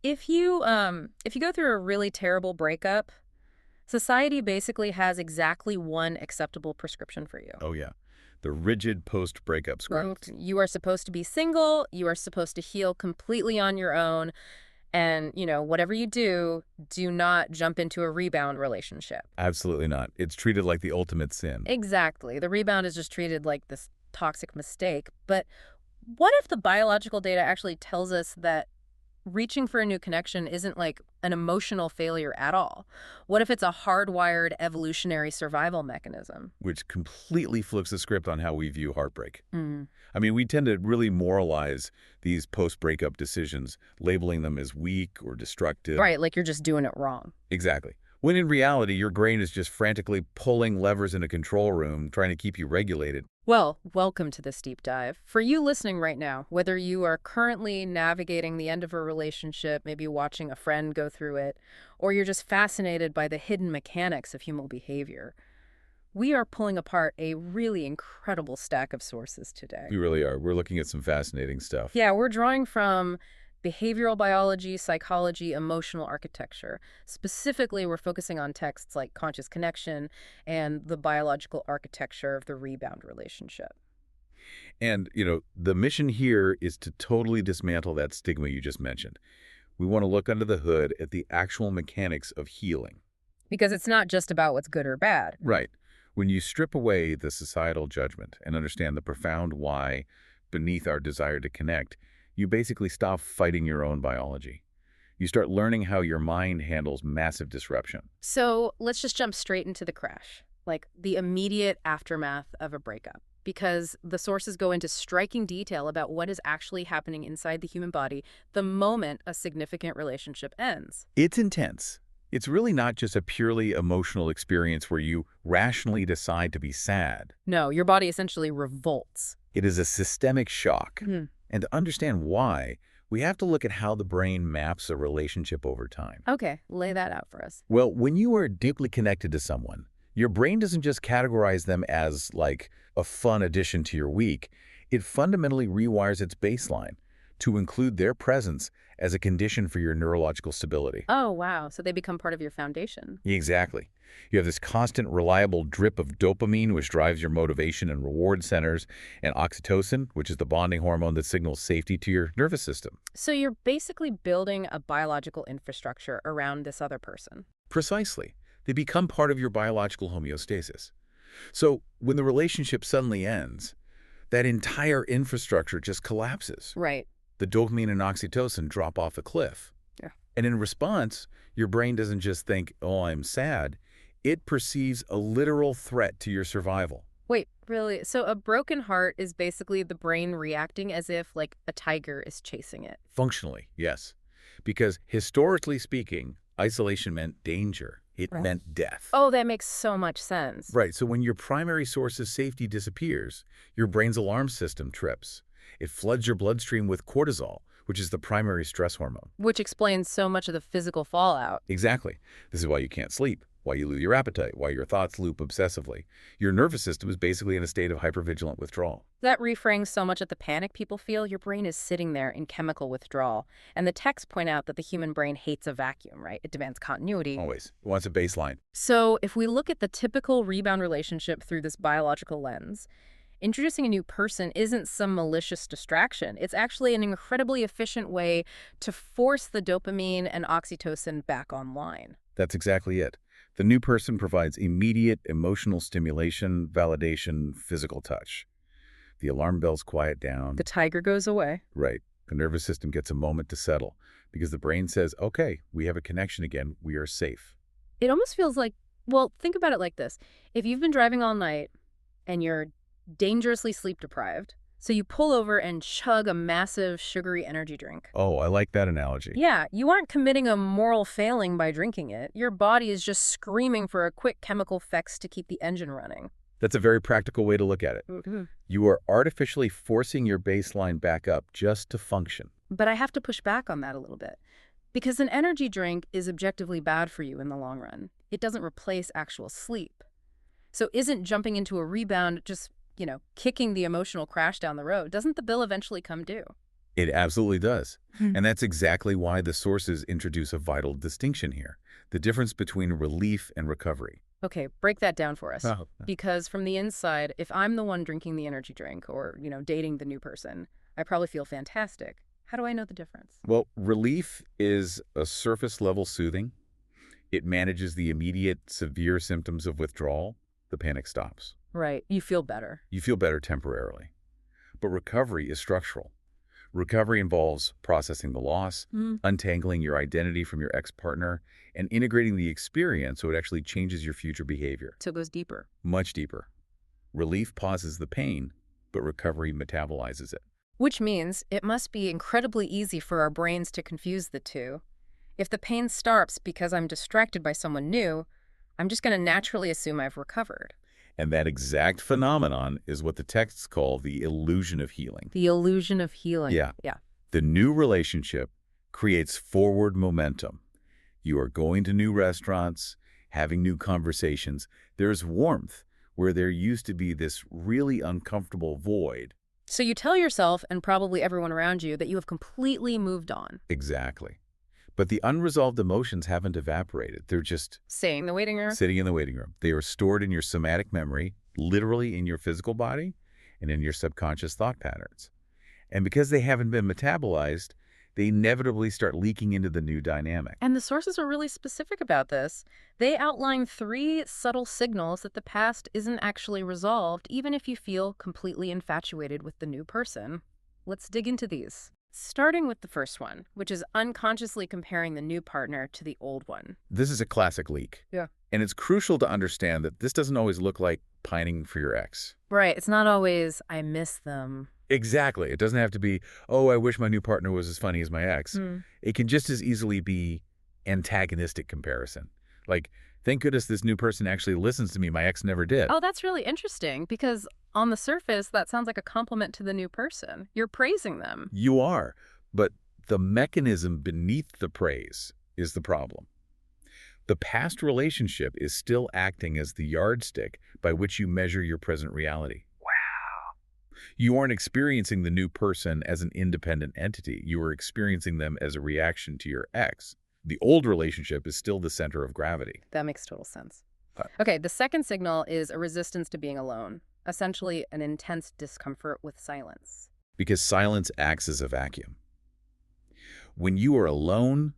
If you go through a really terrible breakup, society basically has exactly one acceptable prescription for you. Oh, yeah. The rigid post-breakup script. You are supposed to be single, you are supposed to heal completely on your own, and, whatever you do, do not jump into a rebound relationship. Absolutely not. It's treated like the ultimate sin. Exactly. The rebound is just treated like this toxic mistake. But what if the biological data actually tells us that reaching for a new connection isn't like an emotional failure at all? What if it's a hardwired evolutionary survival mechanism? Which completely flips the script on how we view heartbreak. Mm. I mean, we tend to really moralize these post-breakup decisions, labeling them as weak or destructive. Right, like you're just doing it wrong. Exactly. When in reality, your brain is just frantically pulling levers in a control room, trying to keep you regulated. Well, welcome to this deep dive. For you listening right now, whether you are currently navigating the end of a relationship, maybe watching a friend go through it, or you're just fascinated by the hidden mechanics of human behavior, we are pulling apart a really incredible stack of sources today. We really are. We're looking at some fascinating stuff. Yeah, we're drawing from behavioral biology, psychology, emotional architecture. Specifically, we're focusing on texts like Conscious Connection and the biological architecture of the rebound relationship. And, the mission here is to totally dismantle that stigma you just mentioned. We want to look under the hood at the actual mechanics of healing. Because it's not just about what's good or bad. Right. When you strip away the societal judgment and understand the profound why beneath our desire to connect, you basically stop fighting your own biology. You start learning how your mind handles massive disruption. So let's just jump straight into the crash, like the immediate aftermath of a breakup, because the sources go into striking detail about what is actually happening inside the human body the moment a significant relationship ends. It's intense. It's really not just a purely emotional experience where you rationally decide to be sad. No, your body essentially revolts. It is a systemic shock. Mhm. And to understand why, we have to look at how the brain maps a relationship over time. Okay, lay that out for us. Well, when you are deeply connected to someone, your brain doesn't just categorize them as like a fun addition to your week. It fundamentally rewires its baseline to include their presence as a condition for your neurological stability. Oh, wow. So they become part of your foundation. Exactly. You have this constant, reliable drip of dopamine, which drives your motivation and reward centers, and oxytocin, which is the bonding hormone that signals safety to your nervous system. So you're basically building a biological infrastructure around this other person. Precisely. They become part of your biological homeostasis. So when the relationship suddenly ends, that entire infrastructure just collapses. Right. The dopamine and oxytocin drop off a cliff. Yeah. And in response, your brain doesn't just think, oh, I'm sad. It perceives a literal threat to your survival. Wait, really? So a broken heart is basically the brain reacting as if, like, a tiger is chasing it. Functionally, yes. Because historically speaking, isolation meant danger. It Right. meant death. Oh, that makes so much sense. Right, so when your primary source of safety disappears, your brain's alarm system trips. It floods your bloodstream with cortisol, which is the primary stress hormone. Which explains so much of the physical fallout. Exactly. This is why you can't sleep, why you lose your appetite, why your thoughts loop obsessively. Your nervous system is basically in a state of hypervigilant withdrawal. That reframes so much of the panic people feel. Your brain is sitting there in chemical withdrawal. And the texts point out that the human brain hates a vacuum, right? It demands continuity. Always. It wants a baseline. So if we look at the typical rebound relationship through this biological lens, introducing a new person isn't some malicious distraction. It's actually an incredibly efficient way to force the dopamine and oxytocin back online. That's exactly it. The new person provides immediate emotional stimulation, validation, physical touch. The alarm bells quiet down. The tiger goes away. Right. The nervous system gets a moment to settle because the brain says, okay, we have a connection again. We are safe. It almost feels like, well, think about it like this. If you've been driving all night and you're dangerously sleep deprived, so you pull over and chug a massive sugary energy drink. Oh, I like that analogy. Yeah, you aren't committing a moral failing by drinking it. Your body is just screaming for a quick chemical fix to keep the engine running. That's a very practical way to look at it. You are artificially forcing your baseline back up just to function. But I have to push back on that a little bit. Because an energy drink is objectively bad for you in the long run. It doesn't replace actual sleep. So isn't jumping into a rebound just, kicking the emotional crash down the road? Doesn't the bill eventually come due? It absolutely does. Hmm. And that's exactly why the sources introduce a vital distinction here, the difference between relief and recovery. Okay, break that down for us. Oh. Because from the inside, if I'm the one drinking the energy drink or, dating the new person, I probably feel fantastic. How do I know the difference? Well, relief is a surface-level soothing. It manages the immediate severe symptoms of withdrawal. The panic stops. Right, you feel better. You feel better temporarily. But recovery is structural. Recovery involves processing the loss, Hmm. untangling your identity from your ex-partner, and integrating the experience so it actually changes your future behavior. So it goes deeper. Much deeper. Relief pauses the pain, but recovery metabolizes it. Which means it must be incredibly easy for our brains to confuse the two. If the pain starts because I'm distracted by someone new, I'm just going to naturally assume I've recovered. And that exact phenomenon is what the texts call the illusion of healing. The illusion of healing. Yeah. Yeah. The new relationship creates forward momentum. You are going to new restaurants, having new conversations. There's warmth where there used to be this really uncomfortable void. So you tell yourself and probably everyone around you that you have completely moved on. Exactly. But the unresolved emotions haven't evaporated. They're just Staying in the waiting room? sitting in the waiting room. They are stored in your somatic memory, literally in your physical body and in your subconscious thought patterns. And because they haven't been metabolized, they inevitably start leaking into the new dynamic. And the sources are really specific about this. They outline 3 subtle signals that the past isn't actually resolved, even if you feel completely infatuated with the new person. Let's dig into these. Starting with the first one, which is unconsciously comparing the new partner to the old one. This is a classic leak. Yeah. And it's crucial to understand that this doesn't always look like pining for your ex. Right. It's not always, I miss them. Exactly. It doesn't have to be, oh, I wish my new partner was as funny as my ex. Hmm. It can just as easily be antagonistic comparison. Like, thank goodness this new person actually listens to me. My ex never did. Oh, that's really interesting because on the surface, that sounds like a compliment to the new person. You're praising them. You are. But the mechanism beneath the praise is the problem. The past relationship is still acting as the yardstick by which you measure your present reality. You aren't experiencing the new person as an independent entity. You are experiencing them as a reaction to your ex. The old relationship is still the center of gravity. That makes total sense. Uh, Okay, the second signal is a resistance to being alone, essentially an intense discomfort with silence. Because silence acts as a vacuum. When you are alone,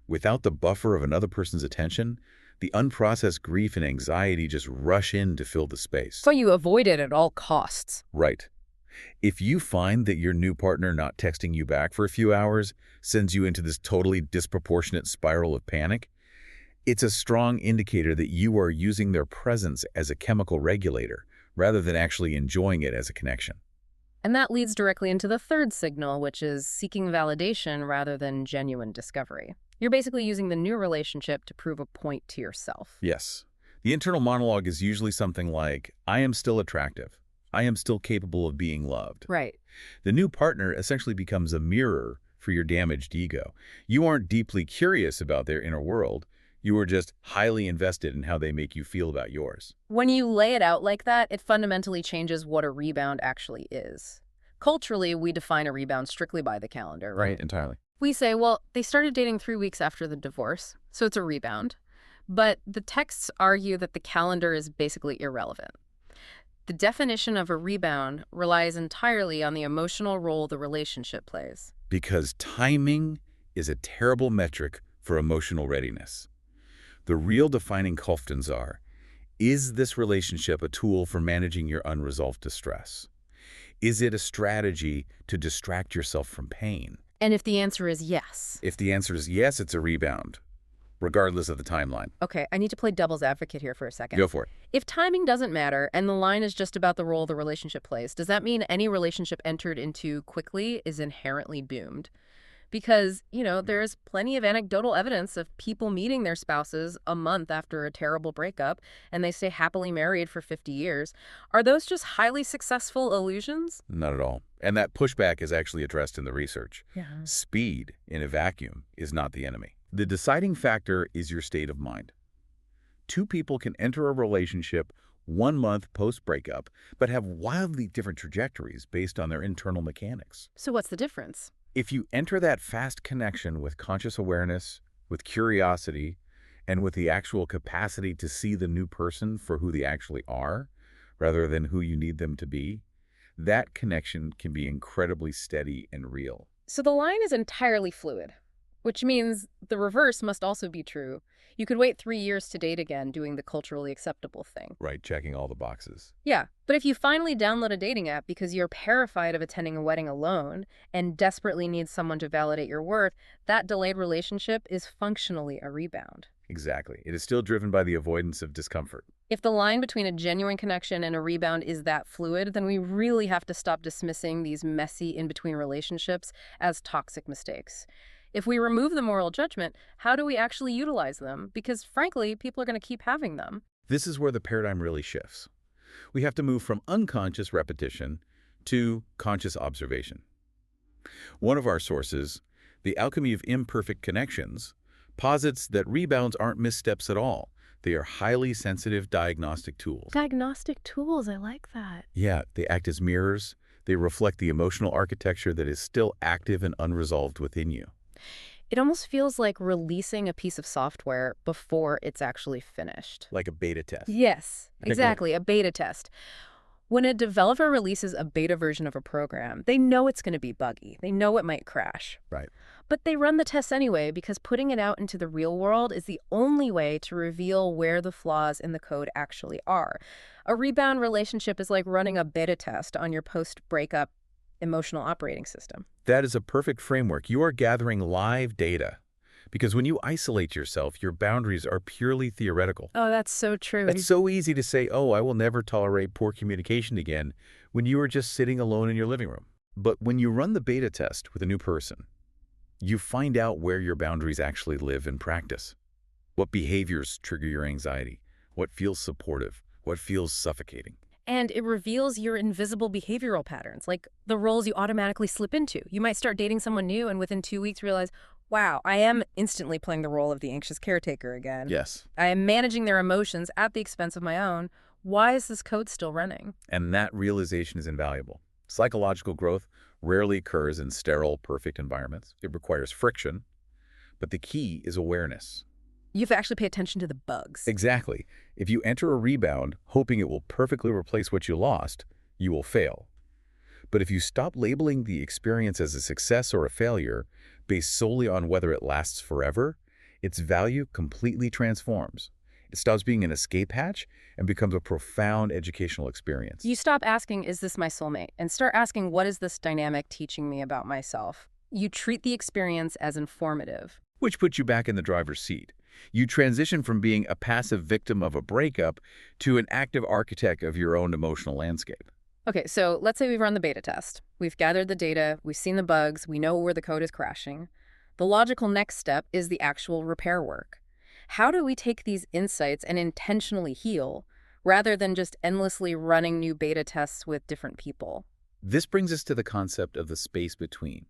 without the buffer of another person's attention, the unprocessed grief and anxiety just rush in to fill the space. So you avoid it at all costs. Right. If you find that your new partner not texting you back for a few hours sends you into this totally disproportionate spiral of panic, it's a strong indicator that you are using their presence as a chemical regulator rather than actually enjoying it as a connection. And that leads directly into the third signal, which is seeking validation rather than genuine discovery. You're basically using the new relationship to prove a point to yourself. Yes. The internal monologue is usually something like, I am still attractive. I am still capable of being loved. Right. The new partner essentially becomes a mirror for your damaged ego. You aren't deeply curious about their inner world. You are just highly invested in how they make you feel about yours. When you lay it out like that, it fundamentally changes what a rebound actually is. Culturally, we define a rebound strictly by the calendar, right? Entirely. We say, well, they started dating 3 weeks after the divorce, so it's a rebound. But the texts argue that the calendar is basically irrelevant. The definition of a rebound relies entirely on the emotional role the relationship plays. Because timing is a terrible metric for emotional readiness. The real defining questions are, is this relationship a tool for managing your unresolved distress? Is it a strategy to distract yourself from pain? And if the answer is yes. If the answer is yes, it's a rebound, regardless of the timeline. Okay, I need to play devil's advocate here for a second. Go for it. If timing doesn't matter and the line is just about the role the relationship plays, does that mean any relationship entered into quickly is inherently doomed? Because, there's plenty of anecdotal evidence of people meeting their spouses a month after a terrible breakup, and they stay happily married for 50 years. Are those just highly successful illusions? Not at all. And that pushback is actually addressed in the research. Yeah. Speed in a vacuum is not the enemy. The deciding factor is your state of mind. 2 people can enter a relationship 1 month post-breakup, but have wildly different trajectories based on their internal mechanics. So what's the difference? If you enter that fast connection with conscious awareness, with curiosity, and with the actual capacity to see the new person for who they actually are, rather than who you need them to be, that connection can be incredibly steady and real. So the line is entirely fluid, which means the reverse must also be true. You could wait 3 years to date again, doing the culturally acceptable thing. Right, checking all the boxes. Yeah, but if you finally download a dating app because you're terrified of attending a wedding alone and desperately need someone to validate your worth, that delayed relationship is functionally a rebound. Exactly. It is still driven by the avoidance of discomfort. If the line between a genuine connection and a rebound is that fluid, then we really have to stop dismissing these messy in-between relationships as toxic mistakes. If we remove the moral judgment, how do we actually utilize them? Because frankly, people are going to keep having them. This is where the paradigm really shifts. We have to move from unconscious repetition to conscious observation. One of our sources, The Alchemy of Imperfect Connections, posits that rebounds aren't missteps at all. They are highly sensitive diagnostic tools. Diagnostic tools, I like that. Yeah, they act as mirrors. They reflect the emotional architecture that is still active and unresolved within you. It almost feels like releasing a piece of software before it's actually finished. Like a beta test. Yes, exactly, a beta test. When a developer releases a beta version of a program, they know it's going to be buggy. They know it might crash. Right. But they run the tests anyway because putting it out into the real world is the only way to reveal where the flaws in the code actually are. A rebound relationship is like running a beta test on your post-breakup emotional operating system. That is a perfect framework. You are gathering live data. Because when you isolate yourself, your boundaries are purely theoretical. Oh, that's so true. It's so easy to say, oh, I will never tolerate poor communication again, when you are just sitting alone in your living room. But when you run the beta test with a new person, you find out where your boundaries actually live in practice. What behaviors trigger your anxiety? What feels supportive? What feels suffocating? And it reveals your invisible behavioral patterns, like the roles you automatically slip into. You might start dating someone new and within 2 weeks realize, wow, I am instantly playing the role of the anxious caretaker again. Yes. I am managing their emotions at the expense of my own. Why is this code still running? And that realization is invaluable. Psychological growth rarely occurs in sterile, perfect environments. It requires friction. But the key is awareness. You have to actually pay attention to the bugs. Exactly. If you enter a rebound hoping it will perfectly replace what you lost, you will fail. But if you stop labeling the experience as a success or a failure based solely on whether it lasts forever, its value completely transforms. It stops being an escape hatch and becomes a profound educational experience. You stop asking, is this my soulmate? And start asking, what is this dynamic teaching me about myself? You treat the experience as informative. Which puts you back in the driver's seat. You transition from being a passive victim of a breakup to an active architect of your own emotional landscape. Okay, so let's say we've run the beta test. We've gathered the data, we've seen the bugs, we know where the code is crashing. The logical next step is the actual repair work. How do we take these insights and intentionally heal, rather than just endlessly running new beta tests with different people? This brings us to the concept of the space between.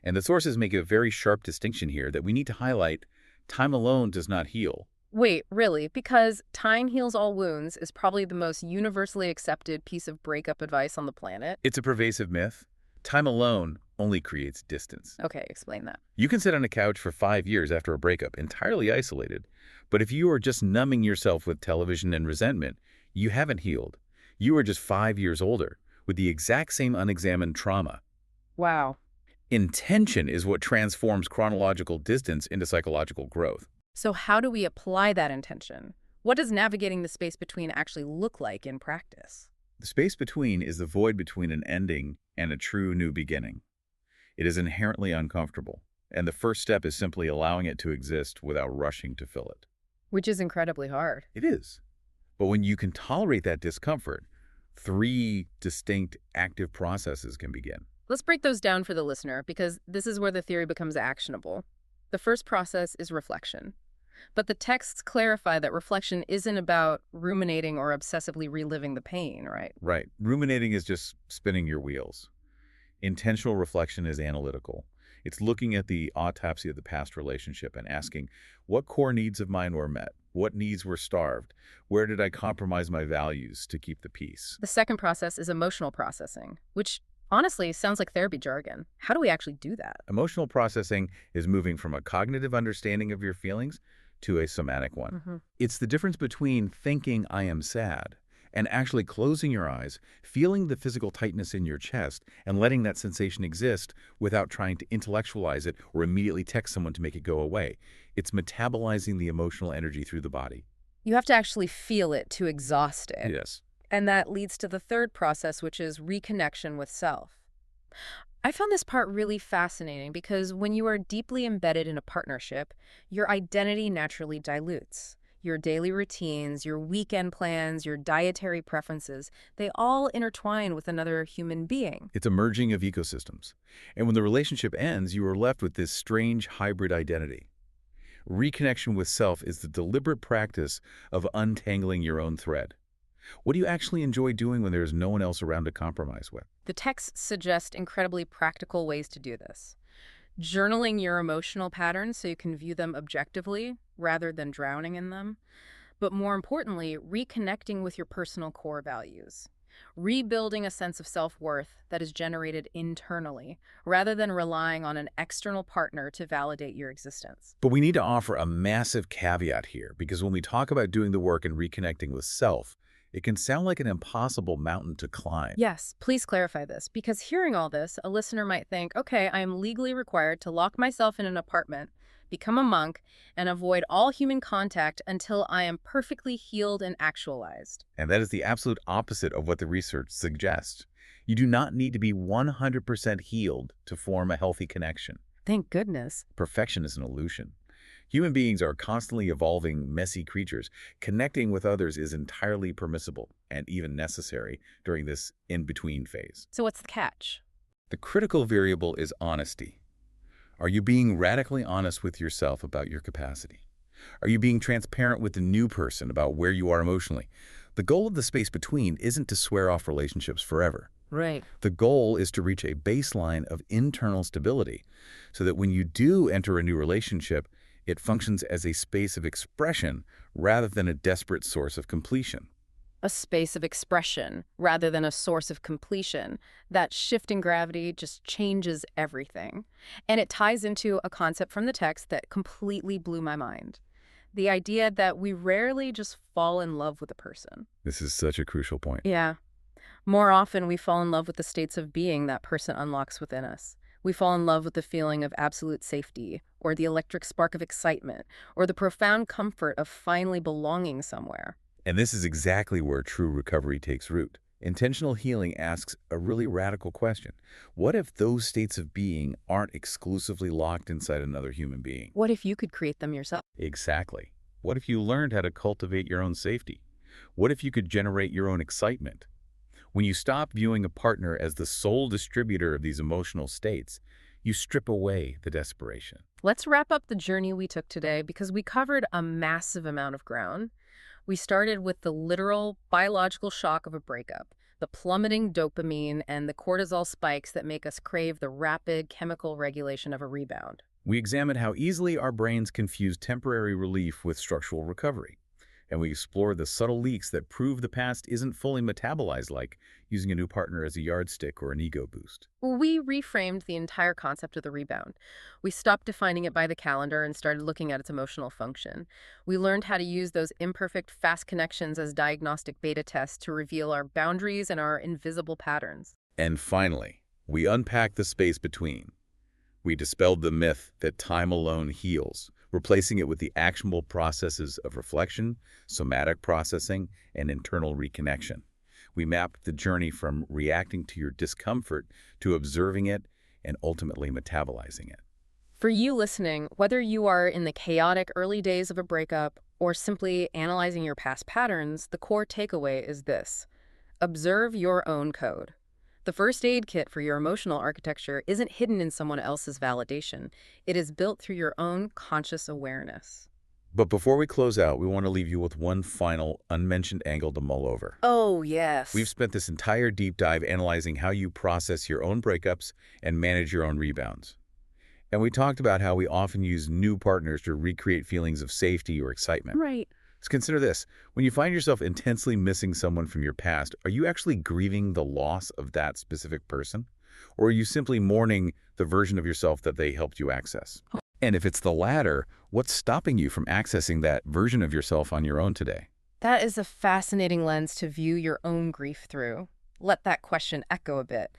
And the sources make a very sharp distinction here that we need to highlight. Time alone does not heal. Wait, really? Because time heals all wounds is probably the most universally accepted piece of breakup advice on the planet. It's a pervasive myth. Time alone only creates distance. Okay, explain that. You can sit on a couch for 5 years after a breakup, entirely isolated. But if you are just numbing yourself with television and resentment, you haven't healed. You are just 5 years older, with the exact same unexamined trauma. Wow. Intention is what transforms chronological distance into psychological growth. So how do we apply that intention? What does navigating the space between actually look like in practice? The space between is the void between an ending and a true new beginning. It is inherently uncomfortable, and the first step is simply allowing it to exist without rushing to fill it. Which is incredibly hard. It is. But when you can tolerate that discomfort, 3 distinct active processes can begin. Let's break those down for the listener, because this is where the theory becomes actionable. The first process is reflection. But the texts clarify that reflection isn't about ruminating or obsessively reliving the pain, right? Right. Ruminating is just spinning your wheels. Intentional reflection is analytical. It's looking at the autopsy of the past relationship and asking, what core needs of mine were met? What needs were starved? Where did I compromise my values to keep the peace? The second process is emotional processing, which Honestly, sounds like therapy jargon. How do we actually do that? Emotional processing is moving from a cognitive understanding of your feelings to a somatic one. Hmm. It's the difference between thinking I am sad and actually closing your eyes, feeling the physical tightness in your chest, and letting that sensation exist without trying to intellectualize it or immediately text someone to make it go away. It's metabolizing the emotional energy through the body. You have to actually feel it to exhaust it. Yes. And that leads to the third process, which is reconnection with self. I found this part really fascinating because when you are deeply embedded in a partnership, your identity naturally dilutes. Your daily routines, your weekend plans, your dietary preferences, they all intertwine with another human being. It's a merging of ecosystems. And when the relationship ends, you are left with this strange hybrid identity. Reconnection with self is the deliberate practice of untangling your own thread. What do you actually enjoy doing when there's no one else around to compromise with? The texts suggest incredibly practical ways to do this. Journaling your emotional patterns so you can view them objectively rather than drowning in them. But more importantly, reconnecting with your personal core values. Rebuilding a sense of self-worth that is generated internally rather than relying on an external partner to validate your existence. But we need to offer a massive caveat here, because when we talk about doing the work and reconnecting with self, it can sound like an impossible mountain to climb. Yes, please clarify this, because hearing all this, a listener might think, okay, I am legally required to lock myself in an apartment, become a monk, and avoid all human contact until I am perfectly healed and actualized. And that is the absolute opposite of what the research suggests. You do not need to be 100% healed to form a healthy connection. Thank goodness. Perfection is an illusion. Human beings are constantly evolving, messy creatures. Connecting with others is entirely permissible and even necessary during this in-between phase. So what's the catch? The critical variable is honesty. Are you being radically honest with yourself about your capacity? Are you being transparent with the new person about where you are emotionally? The goal of the space between isn't to swear off relationships forever. Right. The goal is to reach a baseline of internal stability so that when you do enter a new relationship, it functions as a space of expression rather than a desperate source of completion. A space of expression rather than a source of completion. That shift in gravity just changes everything. And it ties into a concept from the text that completely blew my mind. The idea that we rarely just fall in love with a person. This is such a crucial point. Yeah. More often, we fall in love with the states of being that person unlocks within us. We fall in love with the feeling of absolute safety, or the electric spark of excitement, or the profound comfort of finally belonging somewhere. And this is exactly where true recovery takes root. Intentional healing asks a really radical question. What if those states of being aren't exclusively locked inside another human being? What if you could create them yourself? Exactly. What if you learned how to cultivate your own safety? What if you could generate your own excitement? When you stop viewing a partner as the sole distributor of these emotional states, you strip away the desperation. Let's wrap up the journey we took today because we covered a massive amount of ground. We started with the literal biological shock of a breakup, the plummeting dopamine and the cortisol spikes that make us crave the rapid chemical regulation of a rebound. We examined how easily our brains confuse temporary relief with structural recovery. And we explored the subtle leaks that prove the past isn't fully metabolized, like using a new partner as a yardstick or an ego boost. We reframed the entire concept of the rebound. We stopped defining it by the calendar and started looking at its emotional function. We learned how to use those imperfect, fast connections as diagnostic beta tests to reveal our boundaries and our invisible patterns. And finally, we unpacked the space between. We dispelled the myth that time alone heals, replacing it with the actionable processes of reflection, somatic processing, and internal reconnection. We mapped the journey from reacting to your discomfort to observing it and ultimately metabolizing it. For you listening, whether you are in the chaotic early days of a breakup or simply analyzing your past patterns, the core takeaway is this: observe your own code. The first aid kit for your emotional architecture isn't hidden in someone else's validation. It is built through your own conscious awareness. But before we close out, we want to leave you with one final unmentioned angle to mull over. Oh, yes. We've spent this entire deep dive analyzing how you process your own breakups and manage your own rebounds. And we talked about how we often use new partners to recreate feelings of safety or excitement. Right. So consider this. When you find yourself intensely missing someone from your past, are you actually grieving the loss of that specific person? Or are you simply mourning the version of yourself that they helped you access? And if it's the latter, what's stopping you from accessing that version of yourself on your own today? That is a fascinating lens to view your own grief through. Let that question echo a bit.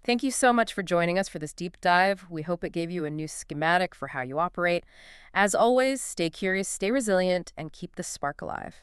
Thank you so much for joining us for this deep dive. We hope it gave you a new schematic for how you operate. As always, stay curious, stay resilient, and keep the spark alive.